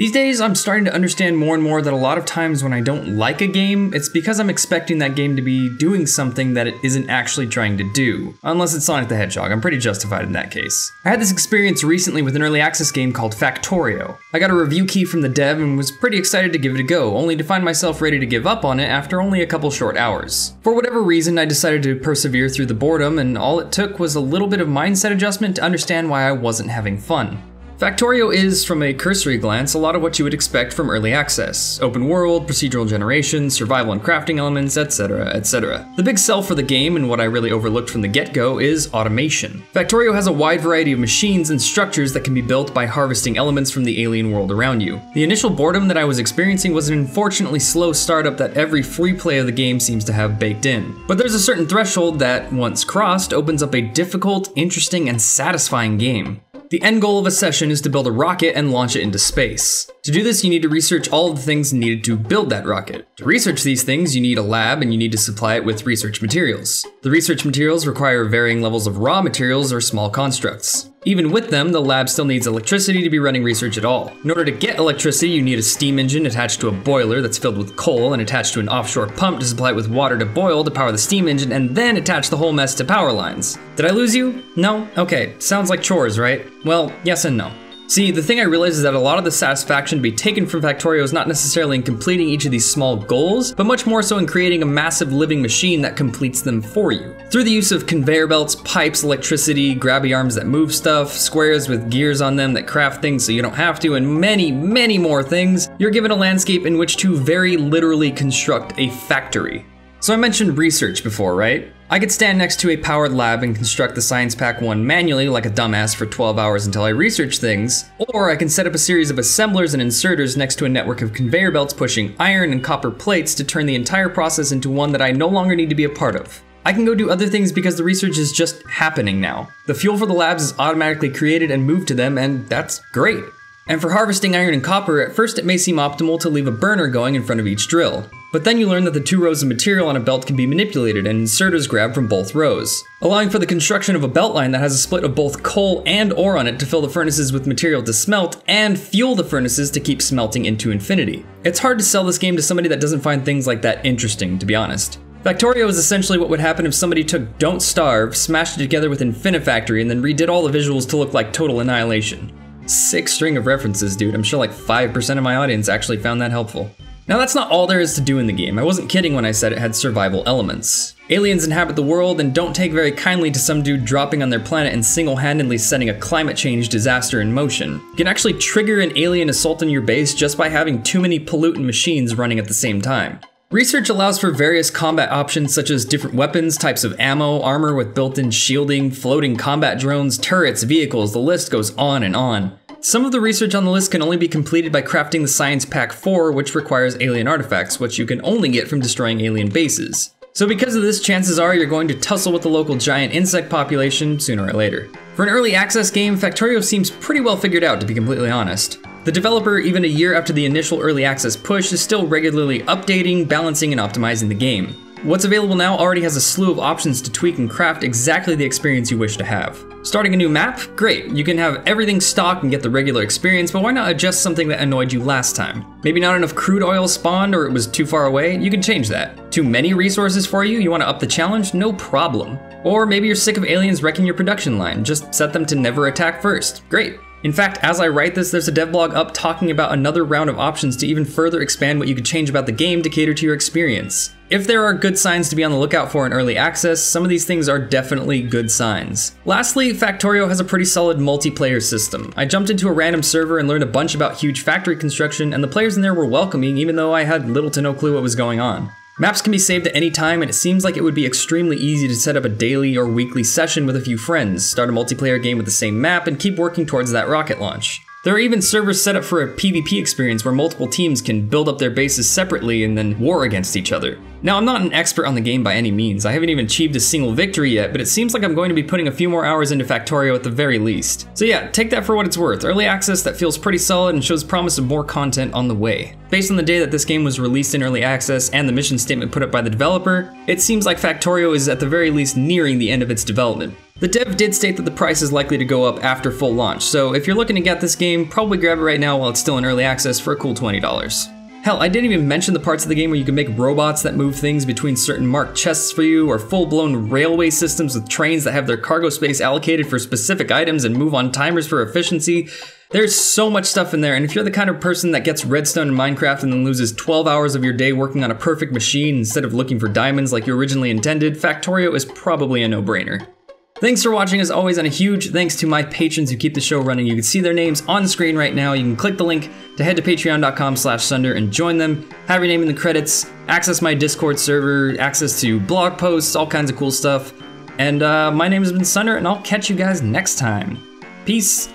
These days, I'm starting to understand more and more that a lot of times when I don't like a game, it's because I'm expecting that game to be doing something that it isn't actually trying to do. Unless it's Sonic the Hedgehog, I'm pretty justified in that case. I had this experience recently with an early access game called Factorio. I got a review key from the dev and was pretty excited to give it a go, only to find myself ready to give up on it after only a couple short hours. For whatever reason, I decided to persevere through the boredom, and all it took was a little bit of mindset adjustment to understand why I wasn't having fun. Factorio is, from a cursory glance, a lot of what you would expect from early access. Open world, procedural generation, survival and crafting elements, etc, etc. The big sell for the game, and what I really overlooked from the get-go, is automation. Factorio has a wide variety of machines and structures that can be built by harvesting elements from the alien world around you. The initial boredom that I was experiencing was an unfortunately slow startup that every free play of the game seems to have baked in. But there's a certain threshold that, once crossed, opens up a difficult, interesting, and satisfying game. The end goal of a session is to build a rocket and launch it into space. To do this, you need to research all of the things needed to build that rocket. To research these things, you need a lab and you need to supply it with research materials. The research materials require varying levels of raw materials or small constructs. Even with them, the lab still needs electricity to be running research at all. In order to get electricity, you need a steam engine attached to a boiler that's filled with coal and attached to an offshore pump to supply it with water to boil to power the steam engine, and then attach the whole mess to power lines. Did I lose you? No? Okay, sounds like chores, right? Well, yes and no. See, the thing I realized is that a lot of the satisfaction to be taken from Factorio is not necessarily in completing each of these small goals, but much more so in creating a massive living machine that completes them for you. Through the use of conveyor belts, pipes, electricity, grabby arms that move stuff, squares with gears on them that craft things so you don't have to, and many, many more things, you're given a landscape in which to very literally construct a factory. So I mentioned research before, right? I could stand next to a powered lab and construct the Science Pack 1 manually like a dumbass for 12 hours until I research things, or I can set up a series of assemblers and inserters next to a network of conveyor belts pushing iron and copper plates to turn the entire process into one that I no longer need to be a part of. I can go do other things because the research is just happening now. The fuel for the labs is automatically created and moved to them, and that's great. And for harvesting iron and copper, at first it may seem optimal to leave a burner going in front of each drill. But then you learn that the 2 rows of material on a belt can be manipulated and inserters grabbed from both rows, allowing for the construction of a belt line that has a split of both coal and ore on it to fill the furnaces with material to smelt and fuel the furnaces to keep smelting into infinity. It's hard to sell this game to somebody that doesn't find things like that interesting, to be honest. Factorio is essentially what would happen if somebody took Don't Starve, smashed it together with Infinifactory, and then redid all the visuals to look like Total Annihilation. Sick string of references, dude. I'm sure like 5% of my audience actually found that helpful. Now that's not all there is to do in the game. I wasn't kidding when I said it had survival elements. Aliens inhabit the world and don't take very kindly to some dude dropping on their planet and single-handedly setting a climate change disaster in motion. You can actually trigger an alien assault on your base just by having too many pollutant machines running at the same time. Research allows for various combat options such as different weapons, types of ammo, armor with built-in shielding, floating combat drones, turrets, vehicles, the list goes on and on. Some of the research on the list can only be completed by crafting the Science Pack 4, which requires alien artifacts, which you can only get from destroying alien bases. So because of this, chances are you're going to tussle with the local giant insect population sooner or later. For an early access game, Factorio seems pretty well figured out, to be completely honest. The developer, even a year after the initial early access push, is still regularly updating, balancing, and optimizing the game. What's available now already has a slew of options to tweak and craft exactly the experience you wish to have. Starting a new map? Great, you can have everything stock and get the regular experience, but why not adjust something that annoyed you last time? Maybe not enough crude oil spawned or it was too far away? You can change that. Too many resources for you? You want to up the challenge? No problem. Or maybe you're sick of aliens wrecking your production line. Just set them to never attack first. Great. In fact, as I write this, there's a devlog up talking about another round of options to even further expand what you could change about the game to cater to your experience. If there are good signs to be on the lookout for in early access, some of these things are definitely good signs. Lastly, Factorio has a pretty solid multiplayer system. I jumped into a random server and learned a bunch about huge factory construction, and the players in there were welcoming even though I had little to no clue what was going on. Maps can be saved at any time, and it seems like it would be extremely easy to set up a daily or weekly session with a few friends, start a multiplayer game with the same map, and keep working towards that rocket launch. There are even servers set up for a PvP experience where multiple teams can build up their bases separately and then war against each other. Now, I'm not an expert on the game by any means. I haven't even achieved a single victory yet, but it seems like I'm going to be putting a few more hours into Factorio at the very least. So yeah, take that for what it's worth. Early access that feels pretty solid and shows promise of more content on the way. Based on the day that this game was released in early access and the mission statement put up by the developer, it seems like Factorio is at the very least nearing the end of its development. The dev did state that the price is likely to go up after full launch, so if you're looking to get this game, probably grab it right now while it's still in early access for a cool $20. Hell, I didn't even mention the parts of the game where you can make robots that move things between certain marked chests for you, or full-blown railway systems with trains that have their cargo space allocated for specific items and move on timers for efficiency. There's so much stuff in there, and if you're the kind of person that gets redstone in Minecraft and then loses 12 hours of your day working on a perfect machine instead of looking for diamonds like you originally intended, Factorio is probably a no-brainer. Thanks for watching as always, and a huge thanks to my patrons who keep the show running. You can see their names on the screen right now. You can click the link to head to patreon.com/Sunder and join them, have your name in the credits, access my Discord server, access to blog posts, all kinds of cool stuff. And my name has been Sunder, and I'll catch you guys next time. Peace.